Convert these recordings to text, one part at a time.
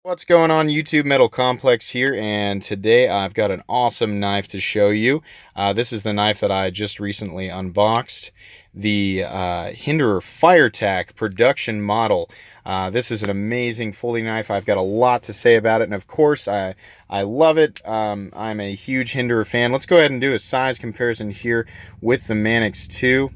What's going on, YouTube? Metal Complex here, and today I've got an awesome knife to show you. This is the knife that I just recently unboxed, the Hinderer Firetac production model. This is an amazing folding knife. I've got a lot to say about it, and of course I love it. I'm a huge Hinderer fan. Let's go ahead and do a size comparison here with the Manix 2.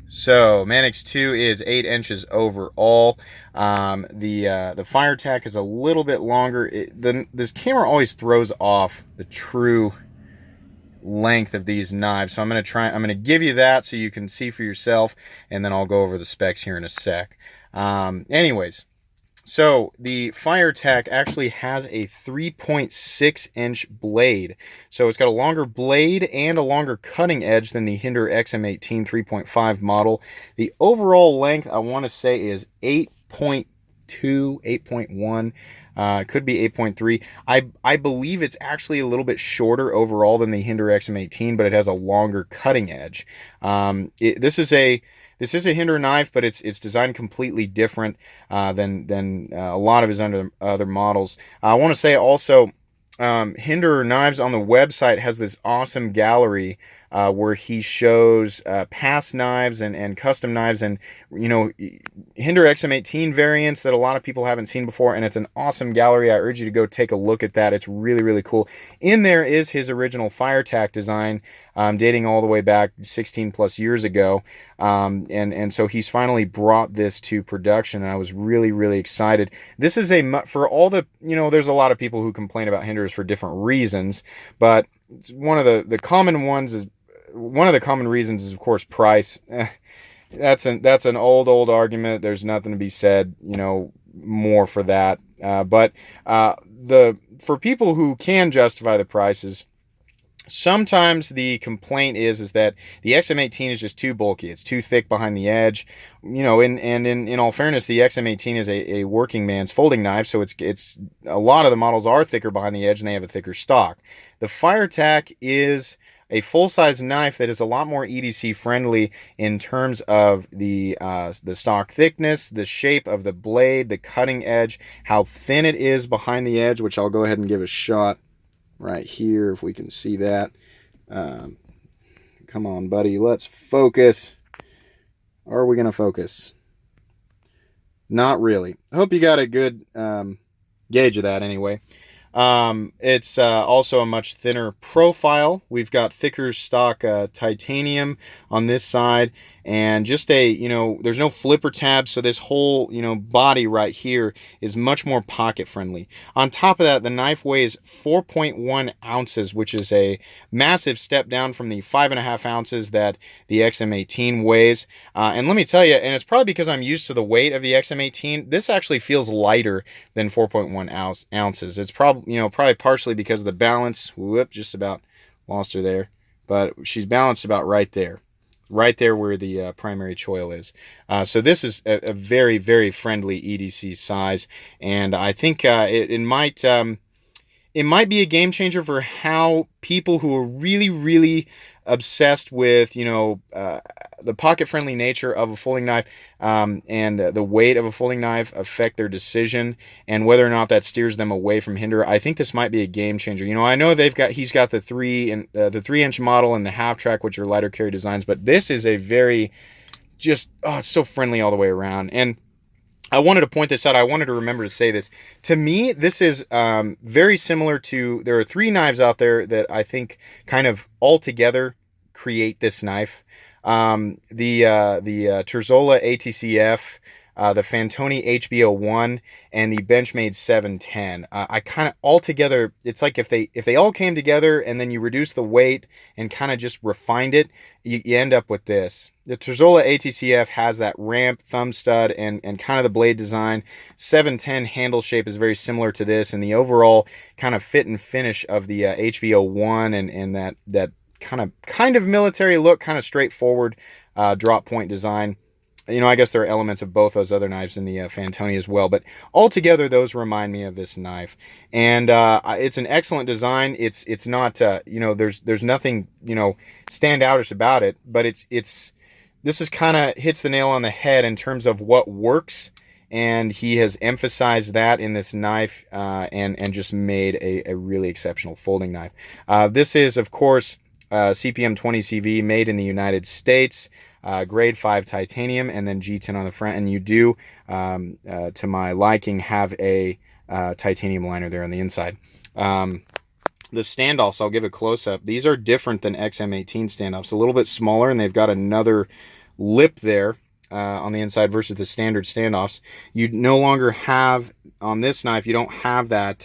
So Manix 2 is 8 inches overall. The Firetac is a little bit longer. This camera always throws off the true length of these knives, so I'm going to give you that so you can see for yourself, and then I'll go over the specs here in a sec. Anyways, so the Firetac actually has a 3.6 inch blade. So it's got a longer blade and a longer cutting edge than the Hinderer XM18 3.5 model. The overall length, I want to say, is 8.2, 8.1. Could be 8.3. I believe it's actually a little bit shorter overall than the Hinderer XM18, but it has a longer cutting edge. This is a Hinderer knife, but it's designed completely different than a lot of his other models. I want to say also, Hinderer Knives on the website has this awesome gallery where he shows past knives and custom knives, and Hinderer XM18 variants that a lot of people haven't seen before, and it's an awesome gallery. I urge you to go take a look at that. It's really, really cool. In there is his original Firetac design, dating all the way back 16 plus years ago, and so he's finally brought this to production, and I was really, really excited. This is for all the, there's a lot of people who complain about Hinderers for different reasons, but one of the common ones is, one of the common reasons is, of course, price. That's an old argument. There's nothing to be said, more for that. But for people who can justify the prices, sometimes the complaint is that the XM18 is just too bulky. It's too thick behind the edge, in all fairness, the XM18 is a working man's folding knife, so it's a lot of the models are thicker behind the edge and they have a thicker stock. The Firetac is a full-size knife that is a lot more EDC friendly in terms of the stock thickness, the shape of the blade, the cutting edge, how thin it is behind the edge, which I'll go ahead and give a shot right here if we can see that. Come on, buddy, let's focus. Are we going to focus? Not really. I hope you got a good gauge of that anyway. It's also a much thinner profile. We've got thicker stock titanium on this side, and just there's no flipper tab, so this whole, body right here is much more pocket friendly. On top of that, the knife weighs 4.1 ounces, which is a massive step down from the 5.5 ounces that the XM18 weighs. And let me tell you, and it's probably because I'm used to the weight of the XM18, this actually feels lighter than 4.1 ounces. It's probably partially because of the balance. Whoop, just about lost her there, but she's balanced about right there where the primary choil is. So this is a very, very friendly EDC size, and I think it might be a game changer for how people who are really, really obsessed with the pocket friendly nature of a folding knife and the weight of a folding knife affect their decision, and whether or not that steers them away from Hinderer. I think this might be a game changer. I know he's got the 3-inch model and the half track, which are lighter carry designs, but this is a very it's so friendly all the way around. And I wanted to point this out. I wanted to remember to say this. To me, this is very similar to, there are 3 knives out there that I think kind of all together create this knife. The Terzola ATCF, the Fantoni HBO1, and the Benchmade 710. I kind of all together, it's like if they all came together and then you reduce the weight and kind of just refined it, you end up with this. The Terzola ATCF has that ramp, thumb stud, and kind of the blade design. 710 handle shape is very similar to this, and the overall kind of fit and finish of the HBO1 and that kind of military look, kind of straightforward drop point design. I guess there are elements of both those other knives in the Fantoni as well, but altogether those remind me of this knife. And it's an excellent design. It's not there's nothing standoutish about it, but this is kind of hits the nail on the head in terms of what works and he has emphasized that in this knife, and just made a really exceptional folding knife. This is, of course, CPM 20CV, made in the United States, grade 5 titanium, and then G10 on the front. And you do, to my liking, have a titanium liner there on the inside. The standoffs, I'll give a close-up. These are different than XM18 standoffs, a little bit smaller, and they've got another lip there on the inside versus the standard standoffs. You no longer have, on this knife, you don't have that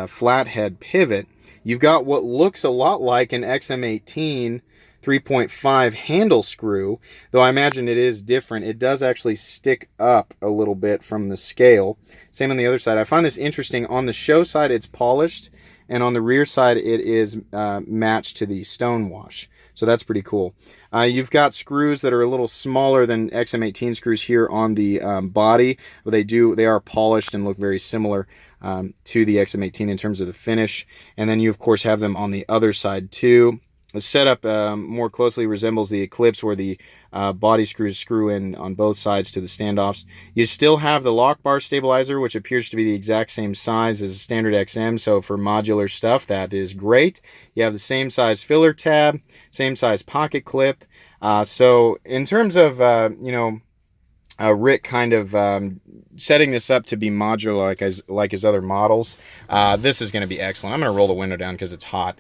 flathead pivot. You've got what looks a lot like an XM18 3.5 handle screw, though I imagine it is different. It does actually stick up a little bit from the scale. Same on the other side. I find this interesting. On the show side, it's polished, and on the rear side, it is matched to the stonewash. So that's pretty cool. You've got screws that are a little smaller than XM18 screws here on the body, but they are polished and look very similar to the XM18 in terms of the finish. And then you, of course, have them on the other side too. The setup more closely resembles the Eclipse, where the body screws screw in on both sides to the standoffs. You still have the lock bar stabilizer, which appears to be the exact same size as a standard XM, so for modular stuff, that is great. You have the same size filler tab, same size pocket clip. So in terms of, Rick kind of setting this up to be modular like his other models, this is going to be excellent. I'm going to roll the window down because it's hot.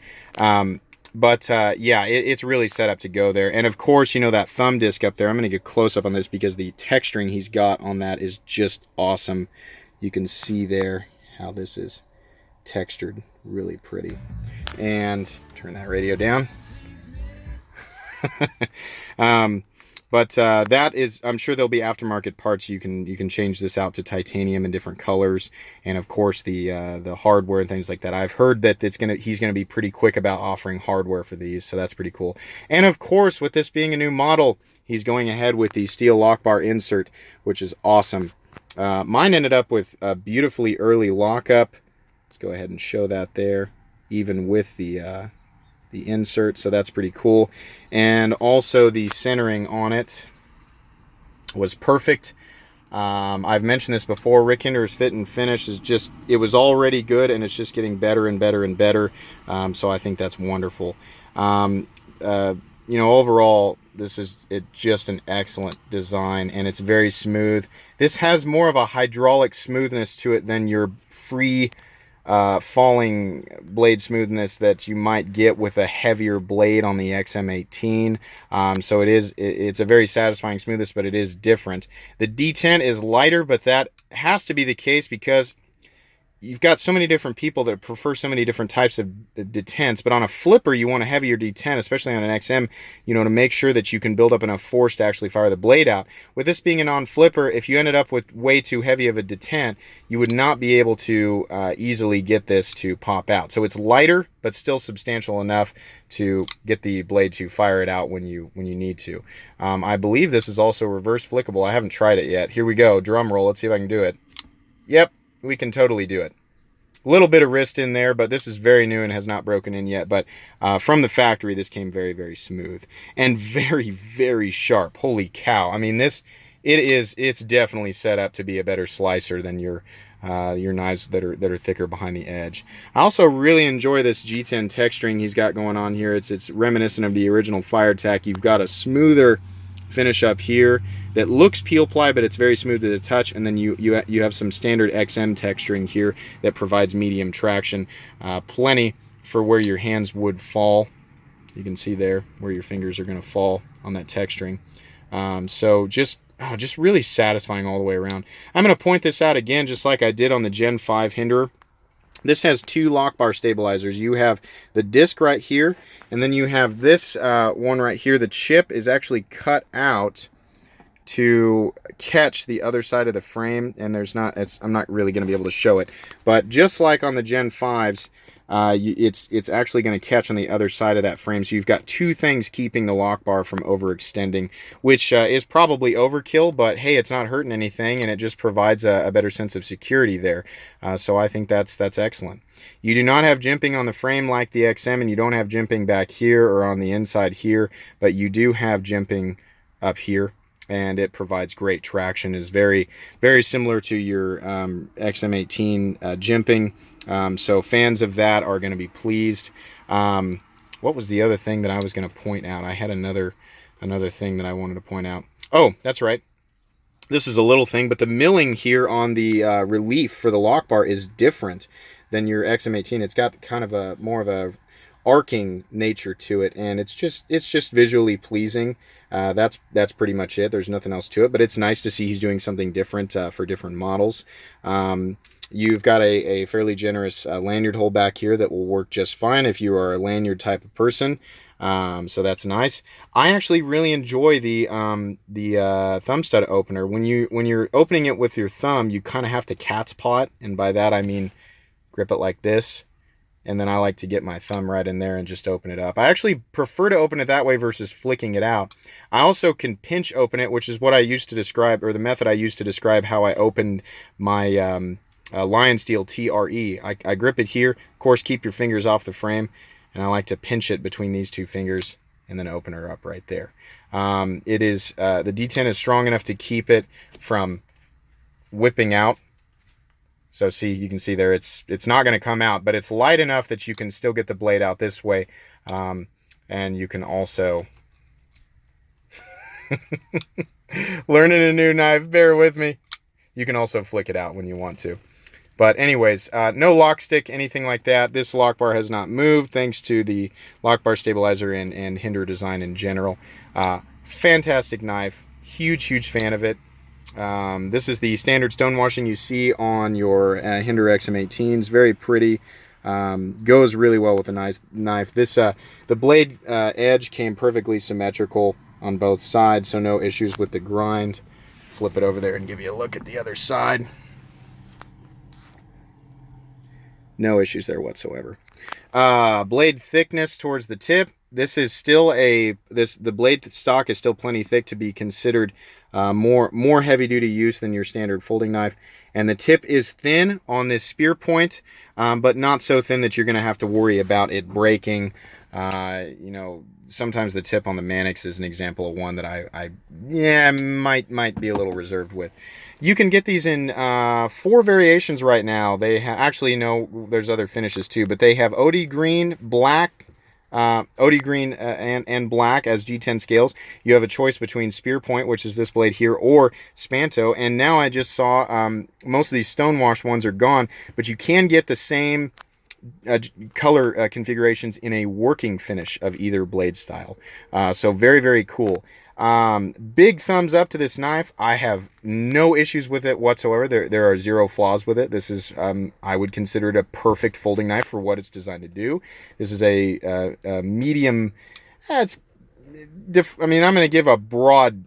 But yeah, it's really set up to go there. And of course, that thumb disc up there, I'm going to get close up on this because the texturing he's got on that is just awesome. You can see there how this is textured, really pretty. And turn that radio down. But that is, I'm sure there'll be aftermarket parts. You can change this out to titanium in different colors, and of course the hardware and things like that. I've heard that he's gonna be pretty quick about offering hardware for these, so that's pretty cool. And of course, with this being a new model, he's going ahead with the steel lock bar insert, which is awesome. Mine ended up with a beautifully early lockup. Let's go ahead and show that there, even with the insert, so that's pretty cool. And also the centering on it was perfect. I've mentioned this before, Rick Hinderer's fit and finish is just, it was already good, and it's just getting better and better and better. So I think that's wonderful. Overall, this is just an excellent design, and it's very smooth. This has more of a hydraulic smoothness to it than your free falling blade smoothness that you might get with a heavier blade on the XM18. So it's a very satisfying smoothness, but it is different. The D10 is lighter, but that has to be the case because you've got so many different people that prefer so many different types of detents. But on a flipper, you want a heavier detent, especially on an XM, to make sure that you can build up enough force to actually fire the blade out. With this being a non-flipper, if you ended up with way too heavy of a detent, you would not be able to easily get this to pop out. So it's lighter, but still substantial enough to get the blade to fire it out when you need to. I believe this is also reverse flickable. I haven't tried it yet. Here we go. Drum roll. Let's see if I can do it. Yep. We can totally do it. A little bit of wrist in there, but this is very new and has not broken in yet. But from the factory, this came very, very smooth and very, very sharp. Holy cow. I mean, it's definitely set up to be a better slicer than your knives that are thicker behind the edge. I also really enjoy this G10 texturing he's got going on here. It's reminiscent of the original Firetac. You've got a smoother finish up here that looks peel ply, but it's very smooth to the touch. And then you have some standard XM texturing here that provides medium traction, plenty for where your hands would fall. You can see there where your fingers are going to fall on that texturing. So just really satisfying all the way around. I'm going to point this out again, just like I did on the Gen 5 Hinderer. This has two lock bar stabilizers. You have the disc right here, and then you have this one right here. The chip is actually cut out to catch the other side of the frame, and I'm not really going to be able to show it, but just like on the Gen 5s, it's actually going to catch on the other side of that frame. So you've got two things keeping the lock bar from overextending, which is probably overkill, but hey, it's not hurting anything, and it just provides a better sense of security there. So I think that's excellent. You do not have jimping on the frame like the XM, and you don't have jimping back here or on the inside here, but you do have jimping up here. and it provides great traction. Is very, very similar to your XM18 jimping. So fans of that are going to be pleased. What was the other thing that I was going to point out? I had another thing that I wanted to point out. Oh, that's right. This is a little thing, but the milling here on the relief for the lock bar is different than your XM18. It's got kind of a more of a arcing nature to it, and it's just visually pleasing. That's pretty much it. There's nothing else to it, but it's nice to see he's doing something different for different models. You've got a fairly generous lanyard hole back here that will work just fine if you are a lanyard type of person. So that's nice. I actually really enjoy the thumb stud opener. When you're opening it with your thumb, you kind of have to cat's paw it, and by that I mean grip it like this, and then I like to get my thumb right in there and just open it up. I actually prefer to open it that way versus flicking it out. I also can pinch open it, which is what I used to describe, or the method I used to describe how I opened my Lion Steel TRE. I grip it here. Of course, keep your fingers off the frame, and I like to pinch it between these two fingers and then open her up right there. It is the D10 is strong enough to keep it from whipping out. So see, you can see there, it's not going to come out, but it's light enough that you can still get the blade out this way. And you can also learning a new knife, bear with me. You can also flick it out when you want to. But anyways, no lock stick, anything like that. This lock bar has not moved thanks to the lock bar stabilizer and Hinderer design in general. Fantastic knife. Huge fan of it. This is the standard stonewashing you see on your Hinderer XM18s. Very pretty. Goes really well with a nice knife. This the blade edge came perfectly symmetrical on both sides, so no issues with the grind. Flip it over there and give you a look at the other side. No issues there whatsoever. Blade thickness towards the tip. This is still the blade stock is still plenty thick to be considered more heavy duty use than your standard folding knife. And the tip is thin on this spear point, but not so thin that you're going to have to worry about it breaking. You know, sometimes the tip on the Mannix is an example of one that I might be a little reserved with. You can get these in 4 variations right now. They actually, no, there's other finishes too, but they have OD green, black, OD green and black as G10 scales. You have a choice between spear point, which is this blade here, or Spanto. And now I just saw most of these stonewash ones are gone, but you can get the same color configurations in a working finish of either blade style. So very cool. Big thumbs up to this knife. I have no issues with it whatsoever. There are 0 flaws with it. This is I would consider it a perfect folding knife for what it's designed to do. This is a medium. I mean, I'm going to give a broad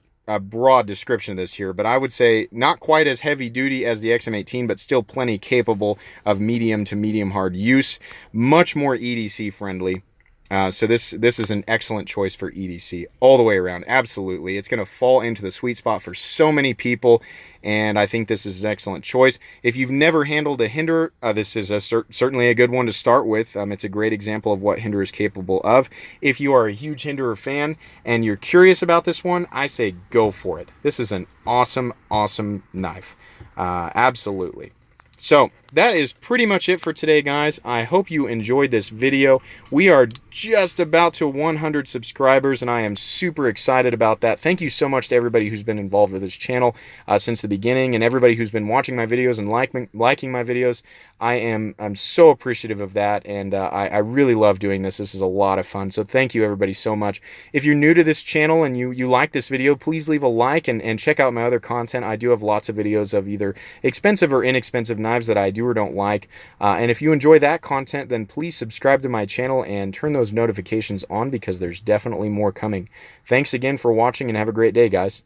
description of this here, but I would say not quite as heavy duty as the XM18, but still plenty capable of medium to medium hard use. Much more EDC friendly. So this is an excellent choice for EDC all the way around. Absolutely. It's going to fall into the sweet spot for so many people, and I think this is an excellent choice. If you've never handled a Hinderer, this is certainly a good one to start with. It's a great example of what Hinderer is capable of. If you are a huge Hinderer fan and you're curious about this one, I say go for it. This is an awesome knife. Absolutely. So that is pretty much it for today, guys. I hope you enjoyed this video. We are just about to 100 subscribers, and I am super excited about that. Thank you so much to everybody who's been involved with this channel since the beginning, and everybody who's been watching my videos and liking my videos. I'm so appreciative of that, and I really love doing this. This is a lot of fun, so thank you everybody so much. If you're new to this channel and you like this video, please leave a like and check out my other content. I do have lots of videos of either expensive or inexpensive knives that I do or don't like, and if you enjoy that content, then please subscribe to my channel and turn those notifications on, because there's definitely more coming. Thanks again for watching, and have a great day, guys.